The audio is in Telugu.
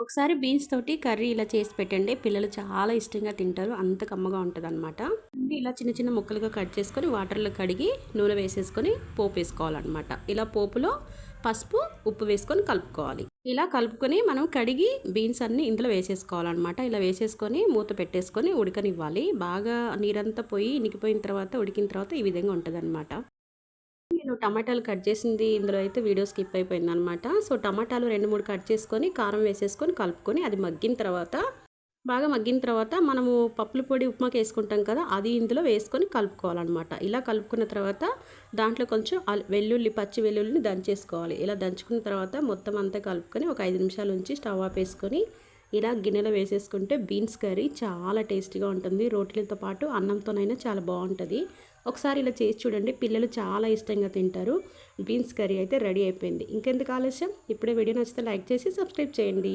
ఒకసారి బీన్స్ తోటి కర్రీ ఇలా చేసి పెట్టండి. పిల్లలు చాలా ఇష్టంగా తింటారు. అంత కమ్మగా ఉంటదనమాట. ఇలా చిన్న చిన్న ముక్కలుగా కట్ చేసుకొని వాటర్లో కడిగి నూనె వేసేసుకొని పోపు వేసుకోవాలన్నమాట. ఇలా పోపులో పసుపు, ఉప్పు వేసుకొని కలుపుకోవాలి. ఇలా కలుపుకొని మనం కడిగి బీన్స్ అన్నీ ఇందులో వేసేసుకోవాలన్నమాట. ఇలా వేసేసుకొని మూత పెట్టేసుకొని ఉడకనివ్వాలి. బాగా నీరంతా పోయి ఇనికిపోయిన తర్వాత ఉడికిన తర్వాత ఈ విధంగా ఉంటదనమాట. నేను టమాటాలు కట్ చేసింది ఇందులో అయితే వీడియో స్కిప్ అయిపోయిందనమాట. సో, టమాటాలు 2, 3 కట్ చేసుకొని, కారం వేసేసుకొని, కలుపుకొని అది మగ్గిన తర్వాత బాగా మగ్గిన తర్వాత మనము పప్పుల పొడి ఉప్మాకి వేసుకుంటాం కదా! అది ఇందులో వేసుకొని కలుపుకోవాలనమాట. ఇలా కలుపుకున్న తర్వాత దాంట్లో కొంచెం వెల్లుల్లి, పచ్చి వెల్లుల్లిని దంచేసుకోవాలి. ఇలా దంచుకున్న తర్వాత మొత్తం అంతా కలుపుకొని ఒక 5 నిమిషాలు ఉంచి స్టవ్ ఆపేసుకొని ఇలా గిన్నెలో వేసేసుకుంటే బీన్స్ కర్రీ చాలా టేస్టీగా ఉంటుంది. రోటీలతో పాటు అన్నంతోనైనా చాలా బాగుంటుంది. ఒకసారి ఇలా చేసి చూడండి. పిల్లలు చాలా ఇష్టంగా తింటారు. బీన్స్ కర్రీ అయితే రెడీ అయిపోయింది. ఇంకెందుకు ఆలస్యం, ఇప్పుడే వీడియో నచ్చితే లైక్ చేసి సబ్స్క్రైబ్ చేయండి.